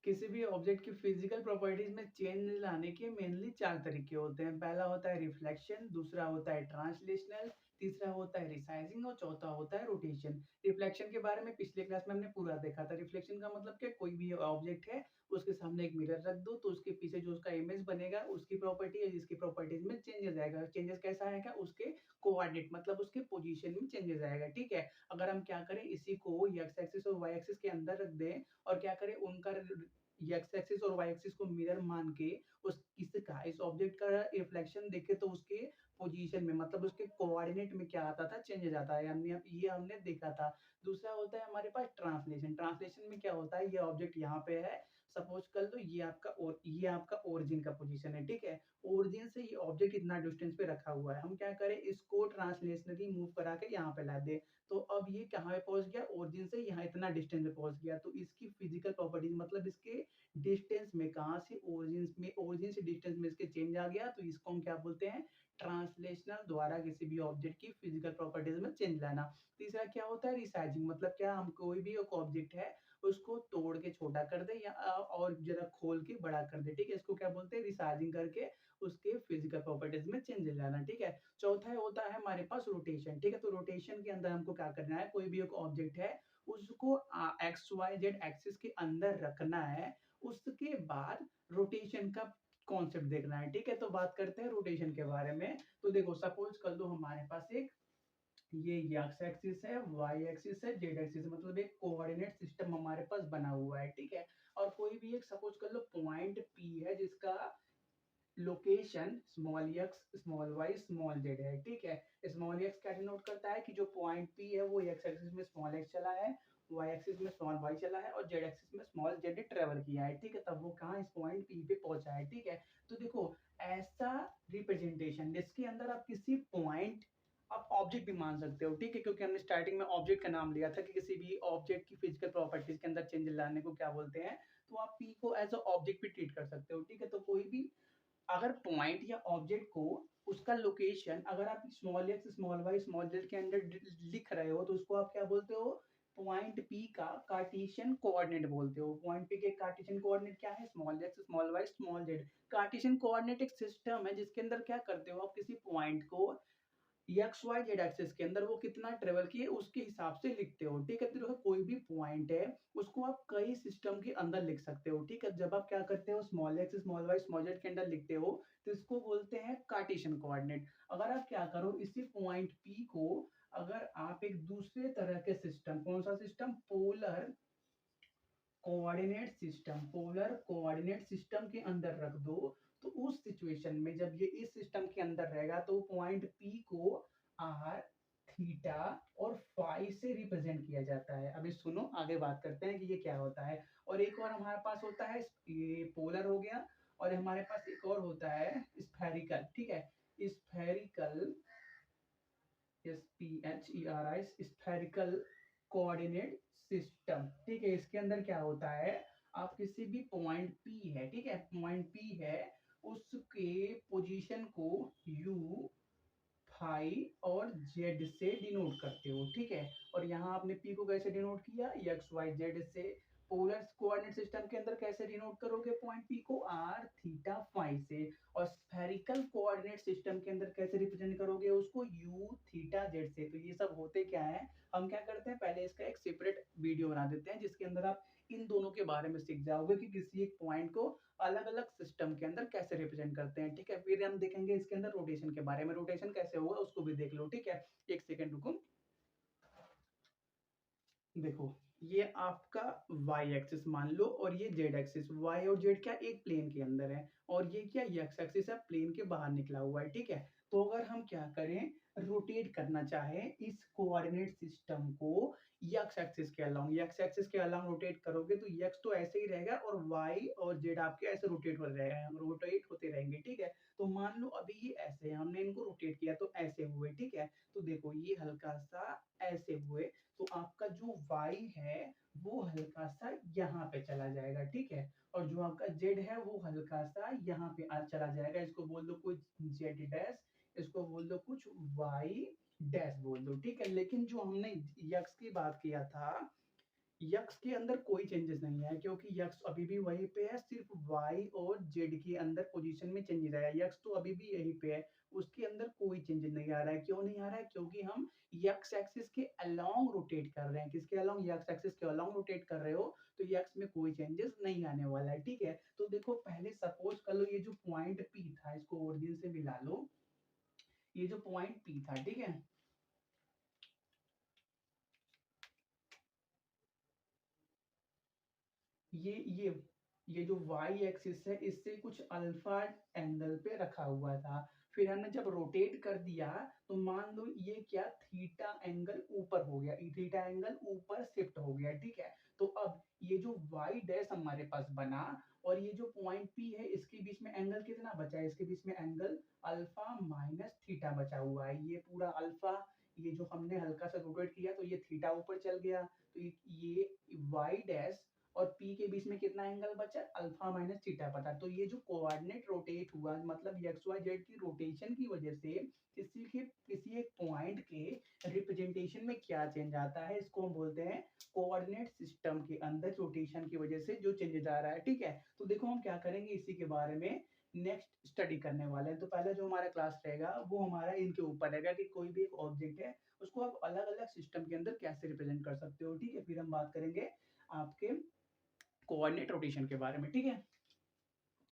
किसी भी ऑब्जेक्ट की फिजिकल प्रॉपर्टीज में चेंज लाने के मेनली चार तरीके होते हैं। पहला होता है रिफ्लेक्शन, दूसरा होता है ट्रांसलेशनल, तीसरा होता है रिसाइजिंग और चौथा होता है रोटेशन। रिफ्लेक्शन के बारे में पिछले क्लास में हमने पूरा देखा था। रिफ्लेक्शन का मतलब क्या, कोई भी ऑब्जेक्ट है उसके सामने एक मिरर रख दो तो उसके पीछे जो उसका इमेज बनेगा उसकी प्रॉपर्टी है जिसकी प्रॉपर्टीज में चेंजेस आएगा। चेंजेस कैसा आएगा, उसके कोऑर्डिनेट मतलब उसके पोजीशन में चेंजेस आएगा। ठीक है, अगर हम क्या करें इसी को एक्स एक्सिस और वाई एक्सिस के अंदर रख दें और क्या करें उनका एक्स एक्सिस और वाई एक्सिस को मिरर मान के उस किसका इस ऑब्जेक्ट का रिफ्लेक्शन देखे तो उसके पोजीशन में मतलब उसके कोऑर्डिनेट में क्या आता था, चेंजेस आता है। हमने देखा था। दूसरा होता है हमारे पास ट्रांसलेशन। ट्रांसलेशन में क्या होता है, ये ऑब्जेक्ट यहाँ पे है, सपोज कर लो ये आपका ओरिजिन का पोजीशन है। ठीक है, ओरिजिन से ये ऑब्जेक्ट इतना डिस्टेंस पे रखा हुआ है, हम क्या करें इसको ट्रांसलेशनली मूव करा के यहाँ पे ला दे तो अब ये कहाँ पे पहुंच गया, ओरिजिन से यहाँ इतना डिस्टेंस पे पहुंच गया। तो इसकी फिजिकल प्रॉपर्टीज मतलब इसके डिस्टेंस में कहाँ से ओरिजिन से डिस्टेंस में इसके चेंज आ गया, तो इसको हम क्या बोलते हैं, ट्रांसलेशनल द्वारा किसी भी ऑब्जेक्ट की फिजिकल प्रॉपर्टीज में चेंज लाना। तीसरा क्या होता है रिसाइजिंग, मतलब क्या हम कोई भी एक ऑब्जेक्ट है उसको तोड़ के छोटा कर दे या और जरा खोल के बड़ा कर दे। ठीक है, इसको क्या बोलते हैं, रिसाइजिंग करके उसके फिजिकल प्रॉपर्टीज में चेंज लाना। ठीक है, चौथा होता है हमारे पास रोटेशन। ठीक है, तो रोटेशन के अंदर हमको क्या करना है, कोई भी एक ऑब्जेक्ट है उसको एक्स वाई जेड एक्सिस के अंदर रखना है, उसके बाद रोटेशन का कॉन्सेप्ट देखना है। ठीक है, तो बात करते हैं रोटेशन के बारे में। तो देखो सपोज कर लो हमारे पास एक ये एक्स एक्सिस है, वाई एक्सिस है, जेड एक्सिस है, मतलब एक कोऑर्डिनेट सिस्टम हमारे पास बना हुआ है। ठीक है, और कोई भी एक सपोज कर लो पॉइंट पी है जिसका location small X small Y small Z है। ठीक है, स्मॉल एक्स क्या डिनोट करता है कि जो पॉइंट पी है वो एक्स एक्सिस में स्मॉल एक्स चला है, वाई एक्सिस में स्मॉल वाई चला है और जेड एक्सिस में स्मॉल जेड ट्रेवल किया है। ठीक है, तब वो कहाँ इस पॉइंट पी पे पहुंचा है। ठीक है, तो देखो ऐसा रिप्रेजेंटेशन जिसके अंदर आप किसी पॉइंट आप ऑब्जेक्ट भी मान सकते हो। ठीक है, क्योंकि हमने स्टार्टिंग में ऑब्जेक्ट का नाम लिया था कि किसी भी ऑब्जेक्ट की फिजिकल प्रॉपर्टीज के अंदर चेंज लाने को क्या बोलते हैं, तो आप पी को एज अ ऑब्जेक्ट भी ट्रीट कर सकते हो। ठीक है, तो कोई भी अगर पॉइंट या ऑब्जेक्ट को उसका लोकेशन अगर आप small X small Y small Z के अंदर लिख रहे हो तो उसको आप क्या बोलते हो, पॉइंट पी का कार्टेशियन कोऑर्डिनेट बोलते हो। पॉइंट पी के कार्टेशियन कोऑर्डिनेट क्या है, small X small Y small Z. Cartesian coordinate एक सिस्टम है जिसके अंदर क्या करते हो, आप किसी पॉइंट को एक्स वाई जेड एक्सिस के अंदर वो कितना ट्रेवल किए उसके हिसाब से लिखते हो। ठीक है, तो कोई भी पॉइंट है उसको आप कई सिस्टम के अंदर लिख सकते हो। ठीक है, जब आप क्या करते हो small X small Y small Z के अंदर लिखते हो तो इसको बोलते हैं कार्टेशियन कोऑर्डिनेट। अगर आप क्या करो इसी पॉइंट पी को अगर आप एक दूसरे तरह के सिस्टम, कौन सा सिस्टम, पोलर कोऑर्डिनेट सिस्टम के अंदर रख दो तो उस सिचुएशन में जब ये इस सिस्टम के अंदर रहेगा तो पॉइंट पी को आर थीटा और फाई से रिप्रेजेंट किया जाता है। अभी सुनो आगे बात करते हैं कि ये क्या होता है। और एक और हमारे पास होता है, ये पोलर हो गया, और हमारे पास एक और होता है स्फेरिकल। ठीक है, spherical SPHERI spherical coordinate system. ठीक है, इसके अंदर क्या होता है, आप किसी भी पॉइंट P है, ठीक है पॉइंट P है उसके पोजीशन को U फाई और जेड से डिनोट करते हो। ठीक है, और यहाँ आपने पी को कैसे डिनोट किया, एक्स वाई जेड से। पोलर कोऑर्डिनेट सिस्टम के अंदर कैसे डिनोट करोगे पॉइंट पी को, आर थीटा फाई से। और स्फेरिकल कोऑर्डिनेट सिस्टम के अंदर कैसे रिप्रेजेंट करोगे उसको, यू थीटा जेड से। तो ये सब होते क्या है, हम क्या करते हैं पहले इसका एक सेपरेट वीडियो बना देते हैं जिसके अंदर आप इन दोनों के बारे में सीख जाओगे कि किसी एक पॉइंट को अलग अलग सिस्टम के अंदर कैसे रिप्रेजेंट करते हैं। ठीक है, फिर हम देखेंगे इसके अंदर रोटेशन के बारे में, रोटेशन कैसे होगा उसको भी देख लो। ठीक है, एक सेकेंड रुको। देखो ये आपका y एक्सिस मान लो और ये z एक्सिस, y और z क्या एक प्लेन के अंदर है और ये क्या x एक्सिस है प्लेन के बाहर निकला हुआ है। ठीक है, तो अगर हम क्या करें रोटेट करना चाहें इस कोऑर्डिनेट सिस्टम को x एक्सिस के अलोंग रोटेट करोगे तो x तो ऐसे ही रहेगा और y और z आपके ऐसे रोटेट होते रहेंगे। ठीक है, तो मान लो अभी ये ऐसे है, हमने इनको रोटेट किया तो ऐसे हुए। ठीक है, तो देखो ये हल्का सा ऐसे हुए तो आपका जो y है वो हल्का सा यहाँ पे चला जाएगा। ठीक है, और जो आपका z है वो हल्का सा यहाँ पे चला जाएगा। इसको बोल दो कुछ z डैश, इसको बोल दो कुछ y डैश बोल दो। ठीक है, लेकिन जो हमने x की बात किया था यक्स के अंदर कोई चेंजेस नहीं है क्योंकि यक्स अभी भी वहीं पे है, सिर्फ वाई और जेड के अंदर पोजीशन में चेंजेस आया। यक्स तो अभी भी यहीं पे है, उसके अंदर कोई चेंजेस नहीं आ रहा है। क्यों नहीं आ रहा है? क्योंकि हम यक्स एक्सिस के अलोंग रोटेट कर रहे हैं। किसके अलोंग? यक्स एक्सिस के अलोंग रोटेट कर रहे हो, तो यक्स में कोई चेंजेस नहीं आने वाला है। ठीक है, तो देखो पहले सपोज कर लो ये जो पॉइंट पी था इसको ओरिजिन से मिला लो। ये जो पॉइंट पी था, ठीक है, ये ये ये जो y एक्सिस है इससे कुछ अल्फा एंगल पे रखा हुआ था। फिर हमने जब रोटेट कर दिया तो मान लो ये क्या, थीटा एंगल ऊपर हो गया, थीटा एंगल ऊपर शिफ्ट हो गया। ठीक है, तो अब ये जो y डैश हमारे पास बना और ये जो पॉइंट P है इसके बीच में एंगल कितना बचा है? इसके बीच में एंगल अल्फा माइनस थीटा बचा हुआ है। ये पूरा अल्फा, ये जो हमने हल्का सा रोटेट किया तो ये थीटा ऊपर चल गया, तो ये y डैश और P के बीच में कितना एंगल बचा? अल्फा माइनस थीटा बचा। तो ये जो कोऑर्डिनेट रोटेट हुआ मतलब एक्स वाई जेड की रोटेशन की वजह से किसी एक पॉइंट के रिप्रेजेंटेशन में क्या चेंज आता है, इसको हम बोलते हैं कोऑर्डिनेट सिस्टम के अंदर रोटेशन की वजह से जो चेंजेस आ रहा है। ठीक है, तो देखो हम क्या करेंगे इसी के बारे में नेक्स्ट स्टडी करने वाले हैं। तो पहले जो हमारा क्लास रहेगा वो हमारा इनके ऊपर रहेगा कि कोई भी एक ऑब्जेक्ट है उसको आप अलग अलग सिस्टम के अंदर कैसे रिप्रेजेंट कर सकते हो। ठीक है, फिर हम बात करेंगे आपके कोऑर्डिनेट रोटेशन के बारे में। ठीक है,